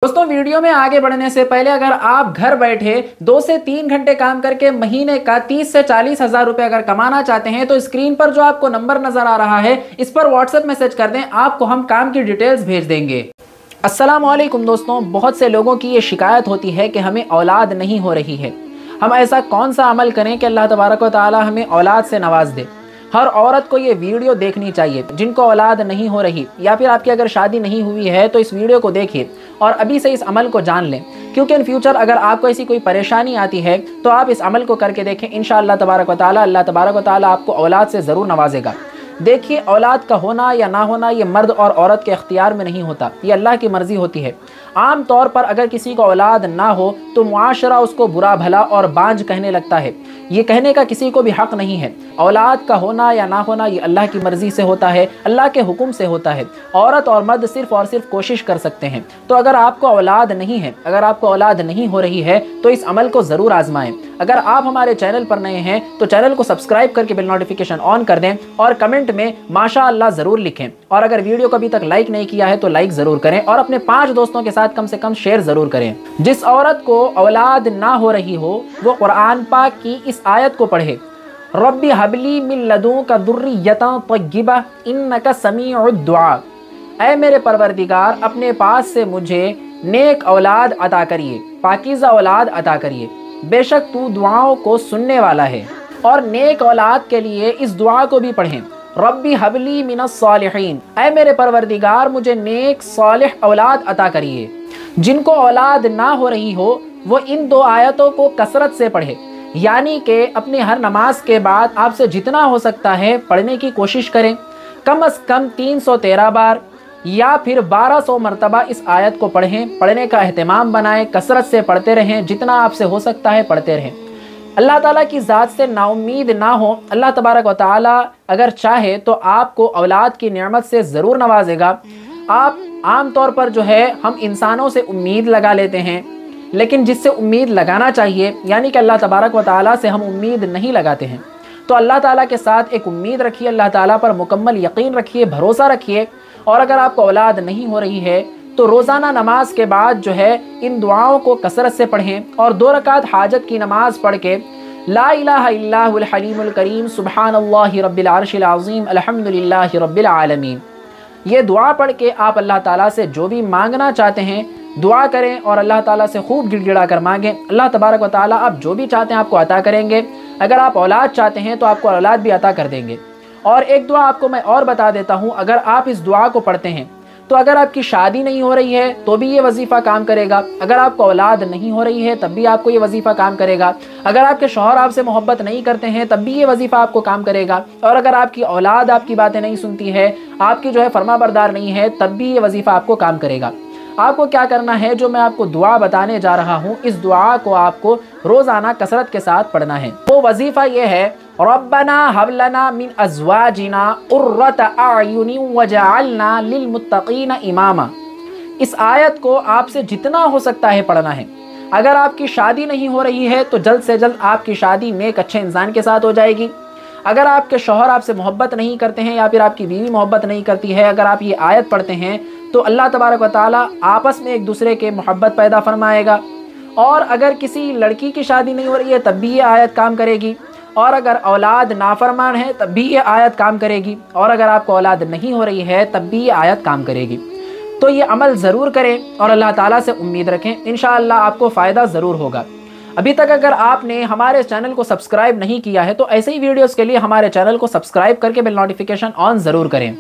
दोस्तों, वीडियो में आगे बढ़ने से पहले अगर आप घर बैठे 2 से 3 घंटे काम करके महीने का 30 से 40 हज़ार रुपए अगर कमाना चाहते हैं तो स्क्रीन पर जो आपको नंबर नजर आ रहा है इस पर व्हाट्सएप मैसेज कर दें, आपको हम काम की डिटेल्स भेज देंगे। अस्सलाम वालेकुम दोस्तों, बहुत से लोगों की ये शिकायत होती है कि हमें औलाद नहीं हो रही है। हम ऐसा कौन सा अमल करें कि अल्लाह तबारक व तआला हमें औलाद से नवाज दे। हर औरत को ये वीडियो देखनी चाहिए जिनको औलाद नहीं हो रही, या फिर आपकी अगर शादी नहीं हुई है तो इस वीडियो को देखिए और अभी से इस अमल को जान लें, क्योंकि इन फ्यूचर अगर आपको ऐसी कोई परेशानी आती है तो आप इस अमल को करके देखें। इंशाअल्लाह तबारक व तआला अल्लाह तबारक व तआला आपको औलाद से ज़रूर नवाजेगा। देखिए, औलाद का होना या ना होना ये मर्द और औरत के इख्तियार में नहीं होता, ये अल्लाह की मर्ज़ी होती है। आम तौर पर अगर किसी को औलाद ना हो तो मुआशरा उसको बुरा भला और बांझ कहने लगता है। ये कहने का किसी को भी हक़ नहीं है। औलाद का होना या ना होना ये अल्लाह की मर्ज़ी से होता है, अल्लाह के हुक्म से होता है। औरत और मर्द सिर्फ़ और सिर्फ कोशिश कर सकते हैं। तो अगर आपको औलाद नहीं है, अगर आपको औलाद नहीं हो रही है तो इस अमल को ज़रूर आजमाएं। अगर आप हमारे चैनल पर नए हैं तो चैनल को सब्सक्राइब करके बेल नोटिफिकेशन ऑन कर दें और कमेंट में माशाअल्लाह ज़रूर लिखें। और अगर वीडियो को अभी तक लाइक नहीं किया है तो लाइक ज़रूर करें और अपने 5 दोस्तों के साथ कम से कम शेयर ज़रूर करें। जिस औरत को औलाद ना हो रही हो वो कुरान पाक की इस आयत को पढ़े, रब्बी हबली मिन लदुनका दुर्रियतन तय्यिबा इन्नका समीउद दुआ। ऐ मेरे परवरदिगार, अपने पास से मुझे नेक औलाद अता करिए, पाकीज़ा औलाद अता करिए, बेशक तू दुआओं को सुनने वाला है। और नेक औलाद के लिए इस दुआ को भी पढ़ें, रब्बी हबली मिनस सालिहीन। ऐ मेरे परवरदिगार, मुझे नेक सालिह औलाद अता करिए। जिनको औलाद ना हो रही हो वो इन 2 आयतों को कसरत से पढ़े, यानी कि अपनी हर नमाज के बाद आपसे जितना हो सकता है पढ़ने की कोशिश करें। कम से कम 313 बार या फिर 1200 मरतबा इस आयत को पढ़ें। पढ़ने का एहतमाम बनाएं, कसरत से पढ़ते रहें, जितना आपसे हो सकता है पढ़ते रहें। अल्लाह ताला की ज़ात से नाउम्मीद ना हो। अल्लाह तबारक व तआला अगर चाहे तो आपको औलाद की नेमत से ज़रूर नवाजेगा। आप आम तौर पर जो है हम इंसानों से उम्मीद लगा लेते हैं, लेकिन जिससे उम्मीद लगाना चाहिए यानी कि अल्लाह तबारक व तआला से हम उम्मीद नहीं लगाते हैं। तो अल्लाह ताला के साथ एक उम्मीद रखिए, अल्लाह ताला पर मुकम्मल यकीन रखिए, भरोसा रखिए। और अगर आपको औलाद नहीं हो रही है तो रोज़ाना नमाज के बाद जो है इन दुआओं को कसरत से पढ़ें और 2 रकात हाजत की नमाज पढ़ के ला इलाहा इल्लल्लाहुल हलीमुल करीम सुब्हानल्लाहि रब्बिल अर्शिल अज़ीम अल्हम्दुलिल्लाहि रब्बिल आलमीन, ये दुआ पढ़ के आप अल्लाह ताला से जो भी मांगना चाहते हैं दुआ करें और अल्लाह ताला से खूब गिड़गिड़ा कर मांगें। अल्लाह तबारक व तआला आप जो भी चाहते हैं आपको अता करेंगे। अगर आप औलाद चाहते हैं तो आपको औलाद भी अता कर देंगे। और एक दुआ आपको मैं और बता देता हूँ, अगर आप इस दुआ को पढ़ते हैं तो अगर आपकी शादी नहीं हो रही है तो भी ये वजीफ़ा काम करेगा। अगर आपको औलाद नहीं हो रही है तब भी आपको ये वजीफ़ा काम करेगा। अगर आपके शौहर आपसे मोहब्बत नहीं करते हैं तब भी ये वजीफ़ा आपको काम करेगा। और अगर आपकी औलाद आपकी बातें नहीं सुनती है, आपकी जो है फरमाबरदार नहीं है, तब भी ये वजीफ़ा आपको काम करेगा। आपको क्या करना है, जो मैं आपको दुआ बताने जा रहा हूँ इस दुआ को आपको रोज़ाना कसरत के साथ पढ़ना है। वो वजीफ़ा ये है, रब्बना हब लना मिन अज़वाजिना क़ुर्रता अयुनि वजअलना लिलमुत्तक़ीना इमामा। इस आयत को आपसे जितना हो सकता है पढ़ना है। अगर आपकी शादी नहीं हो रही है तो जल्द से जल्द आपकी शादी नेक अच्छे इंसान के साथ हो जाएगी। अगर आपके शौहर आपसे मोहब्बत नहीं करते हैं या फिर आपकी बीवी मोहब्बत नहीं करती है, अगर आप ये आयत पढ़ते हैं तो अल्लाह तबारक व तआला आपस में एक दूसरे के मोहब्बत पैदा फरमाएगा। और अगर किसी लड़की की शादी नहीं हो रही है तब भी ये आयत काम करेगी। और अगर औलाद नाफरमान है तब भी ये आयत काम करेगी। और अगर आपको औलाद नहीं हो रही है तब भी ये आयत काम करेगी। तो ये अमल ज़रूर करें और अल्लाह ताला से उम्मीद रखें, इंशाअल्लाह आपको फ़ायदा ज़रूर होगा। अभी तक अगर आपने हमारे चैनल को सब्सक्राइब नहीं किया है तो ऐसे ही वीडियोज़ के लिए हमारे चैनल को सब्सक्राइब करके बेल नोटिफिकेशन ऑन ज़रूर करें।